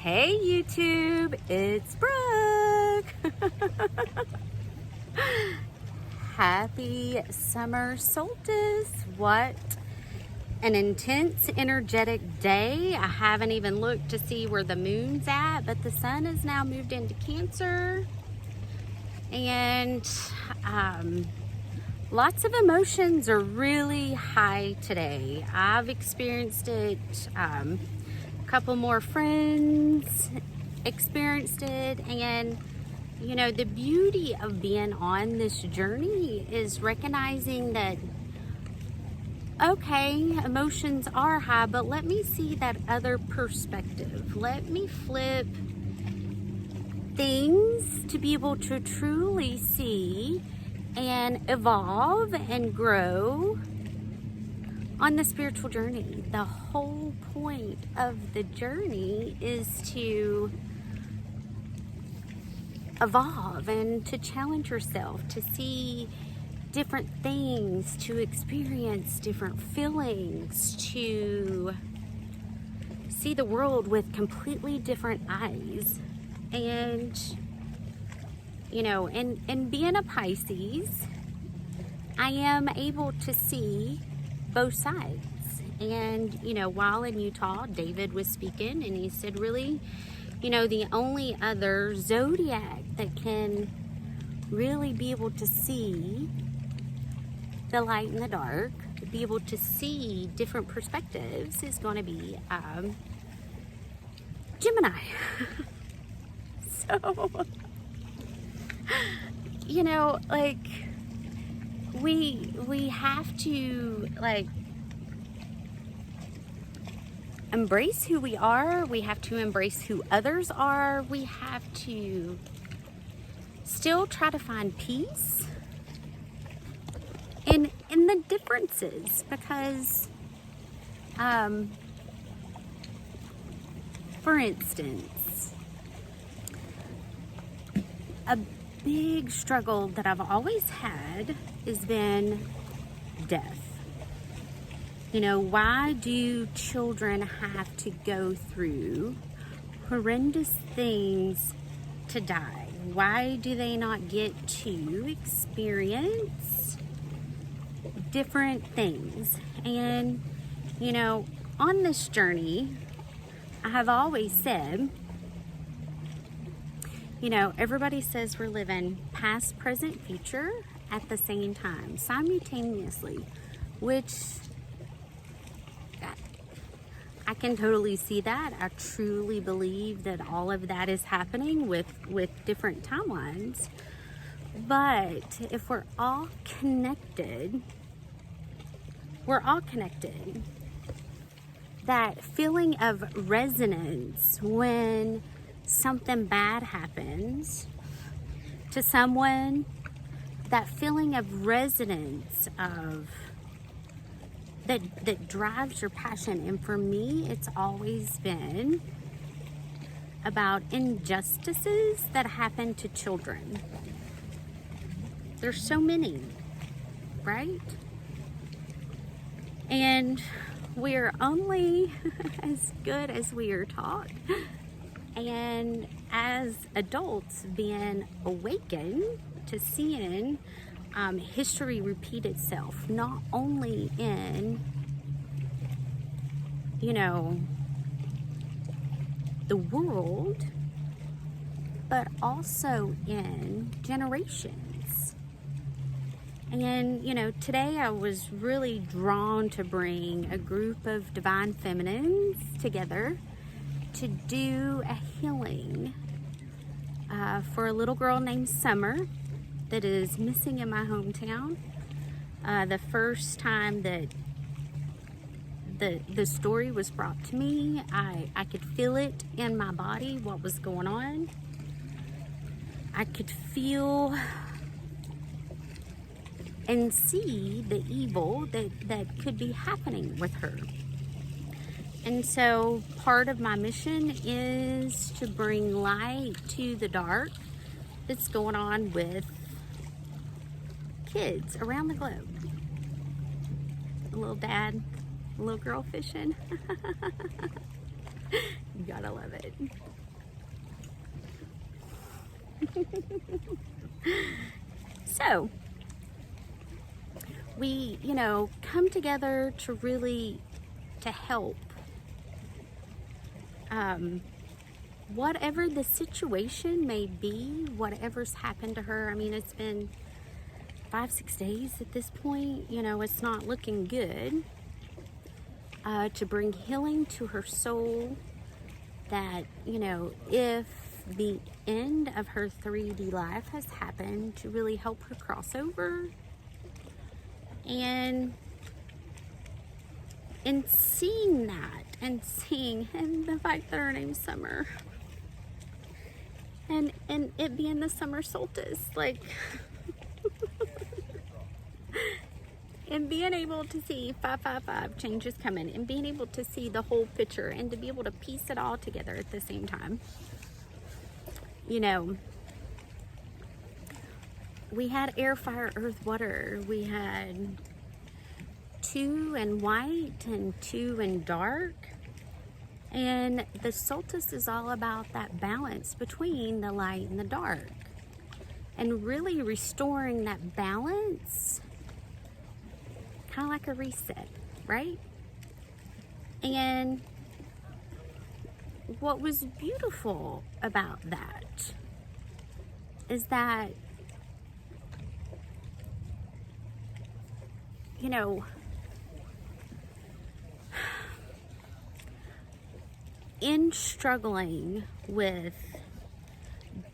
Hey YouTube, it's Brooke. Happy summer solstice. What an intense, energetic day. I haven't even looked to see where the moon's at, but the sun has now moved into Cancer. And lots of emotions are really high today. I've experienced it. A couple more friends experienced it, and you know, the beauty of being on this journey is recognizing that, okay, emotions are high, but let me see that other perspective. Let me flip things to be able to truly see and evolve and grow on the spiritual journey. The whole point of the journey is to evolve and to challenge yourself, to see different things, to experience different feelings, to see the world with completely different eyes. And you know, in being a Pisces, I am able to see both sides. And you know, while in Utah, David was speaking and he said, really, you know, the only other zodiac that can really be able to see the light and the dark, be able to see different perspectives, is going to be Gemini. So, you know, like, we have to, like, embrace who we are. We have to embrace who others are. We have to still try to find peace in the differences, because for instance, a big struggle that I've always had has been death. You know, why do children have to go through horrendous things to die? Why do they not get to experience different things? And, you know, on this journey, I have always said, you know, everybody says we're living past, present, future at the same time, simultaneously, which I can totally see that. I truly believe that all of that is happening with different timelines. But if we're all connected, we're all connected. That feeling of resonance when something bad happens to someone, that feeling of resonance of that drives your passion. And for me, it's always been about injustices that happen to children. There's so many, right? And we're only as good as we are taught. And as adults, being awakened to seeing history repeat itself, not only in, you know, the world, but also in generations. And, you know, today I was really drawn to bring a group of divine feminines together to do a healing for a little girl named Summer that is missing in my hometown. The first time that the story was brought to me, I could feel it in my body, what was going on. I could feel and see the evil that could be happening with her. And so part of my mission is to bring light to the dark that's going on with kids around the globe. A little dad, a little girl fishing. You gotta gotta love it. So, we, come together to really, to help. Whatever the situation may be, whatever's happened to her, I mean, it's been 5-6 days at this point, it's not looking good. To bring healing to her soul, that, if the end of her 3D life has happened, to really help her cross over. And in seeing that, and the fact that her name's Summer, and it being the summer solstice, like, and being able to see 555 changes coming, and being able to see the whole picture, and to be able to piece it all together at the same time. We had air, fire, earth, water. We had 2 in white and 2 in dark. And the solstice is all about that balance between the light and the dark. And really restoring that balance, kind of like a reset, right? And what was beautiful about that is that, in struggling with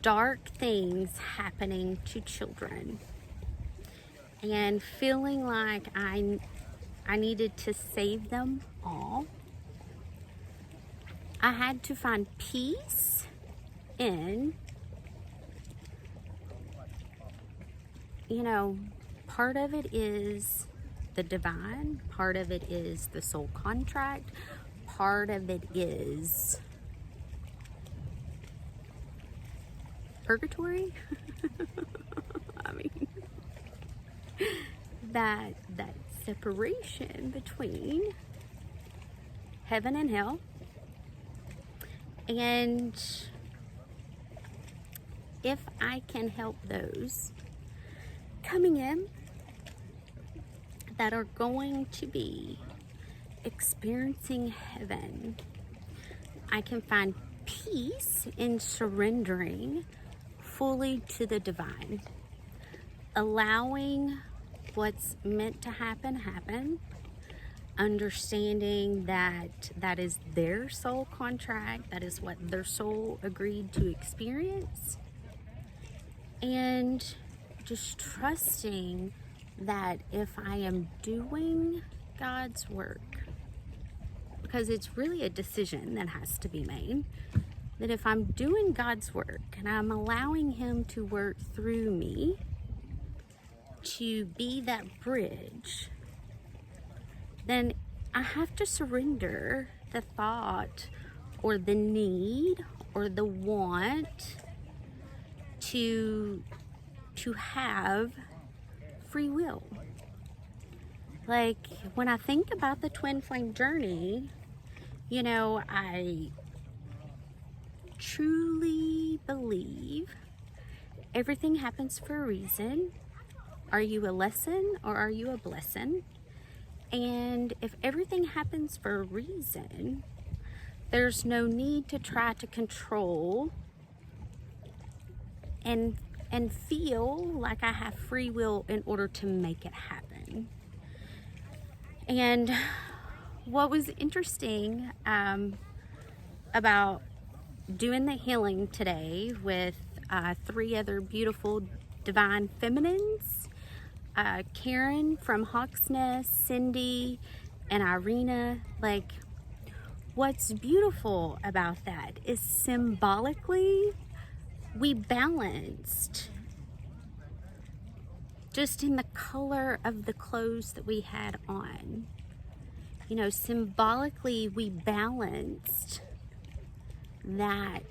dark things happening to children, and feeling like I needed to save them all, I had to find peace in, part of it is the divine, part of it is the soul contract, part of it is purgatory. I mean, that separation between heaven and hell. And if I can help those coming in that are going to be experiencing heaven, I can find peace in surrendering fully to the divine, allowing what's meant to happen, understanding that is their soul contract, that is what their soul agreed to experience, and just trusting that if I am doing God's work, because it's really a decision that has to be made, that if I'm doing God's work and I'm allowing Him to work through me to be that bridge, then I have to surrender the thought or the need or the want to have free will. Like, when I think about the twin flame journey, I truly believe everything happens for a reason. Are you a lesson or are you a blessing? And if everything happens for a reason, there's no need to try to control and feel like I have free will in order to make it happen. And what was interesting about doing the healing today with 3 other beautiful divine feminines, Karen from Hawk's Nest, Cindy, and Irina, like, what's beautiful about that is symbolically we balanced just in the color of the clothes that we had on. Symbolically we balanced that,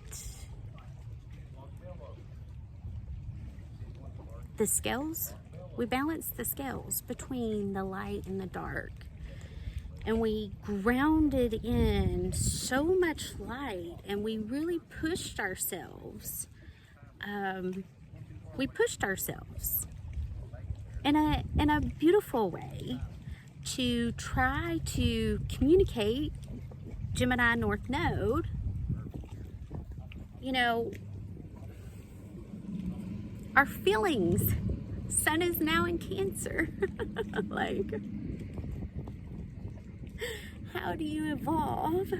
the scales, we balanced the scales between the light and the dark. and we grounded in so much light, and we really pushed ourselves. We pushed ourselves in a beautiful way to try to communicate Gemini North Node, you know, our feelings. Sun is now in Cancer. Like, how do you evolve?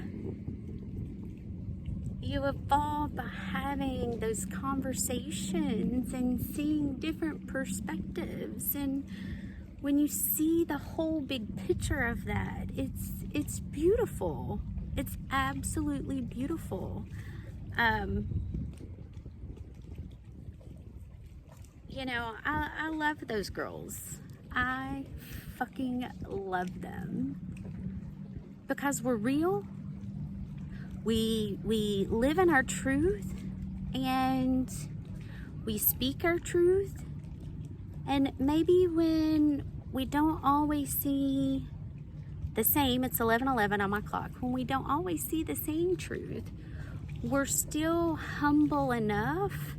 You evolve by having those conversations and seeing different perspectives. And when you see the whole big picture of that, it's beautiful. It's absolutely beautiful. You know, I love those girls. I fucking love them. Because we're real. We live in our truth, and we speak our truth. And maybe when we don't always see the same, it's 11:11 on my clock, when we don't always see the same truth, we're still humble enough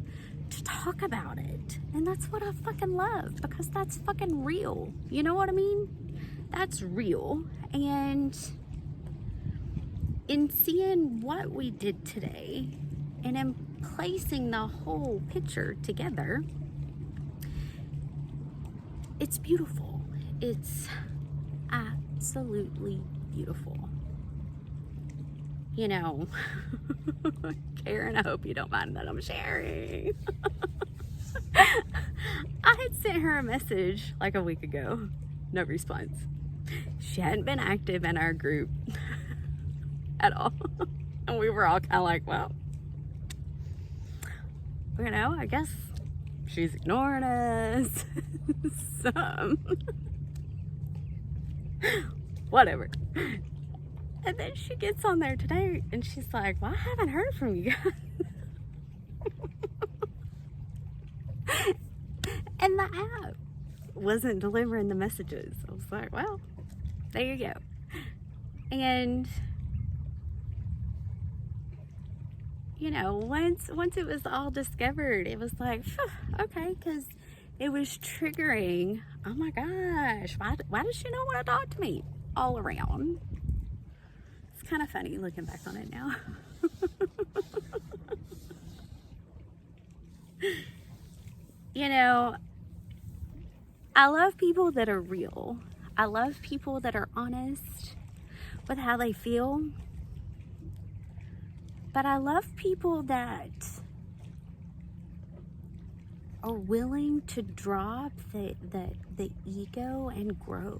to talk about it. And that's what I fucking love, because that's fucking real. You know what I mean? That's real. And in seeing what we did today, and in placing the whole picture together, it's beautiful. It's absolutely beautiful. You know, Karen, I hope you don't mind that I'm sharing. I had sent her a message like a week ago. No response. She hadn't been active in our group at all. And we were all kind of like, well, you know, I guess she's ignoring us. Whatever. And then she gets on there today and she's like, well, I haven't heard from you guys. And the app wasn't delivering the messages. I was like, well, there you go. And you know, once it was all discovered, it was like, okay, because it was triggering. Oh my gosh, why does she not want to talk to me? All around. It's kind of funny looking back on it now. You know, I love people that are real. I love people that are honest with how they feel. But I love people that are willing to drop the ego and grow.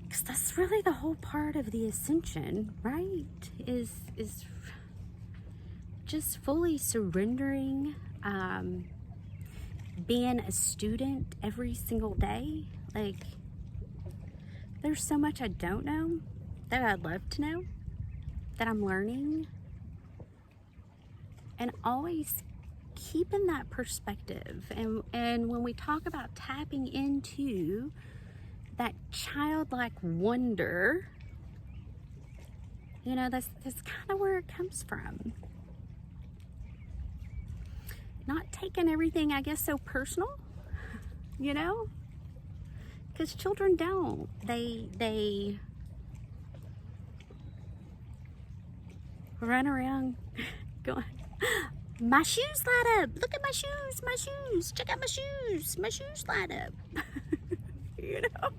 Because that's really the whole part of the ascension, right? Is just fully surrendering, being a student every single day. Like, there's so much I don't know that I'd love to know, that I'm learning, and always keeping that perspective. And when we talk about tapping into that childlike wonder, you know, that's kind of where it comes from. Not taking everything, I guess, so personal, you know, because children don't. They run around going, my shoes light up. Look at my shoes. Check out my shoes light up. You know?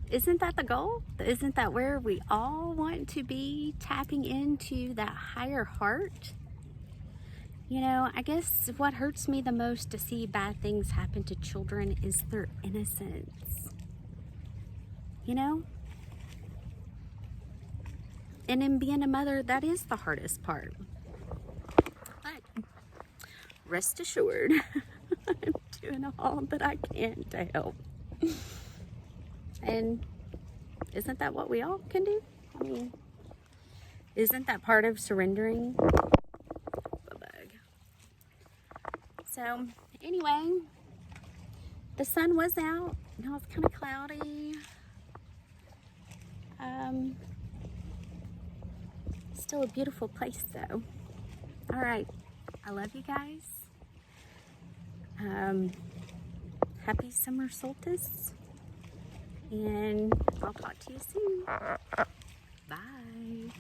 Isn't that the goal? Isn't that where we all want to be, tapping into that higher heart? You know, I guess what hurts me the most to see bad things happen to children is their innocence. You know? And in being a mother, that is the hardest part. But rest assured, I'm doing all that I can to help. And isn't that what we all can do? I mean, isn't that part of surrendering? So, anyway, The sun was out. Now it's kind of cloudy. Still a beautiful place though. All right, I love you guys. Happy summer solstice, and I'll talk to you soon. Bye.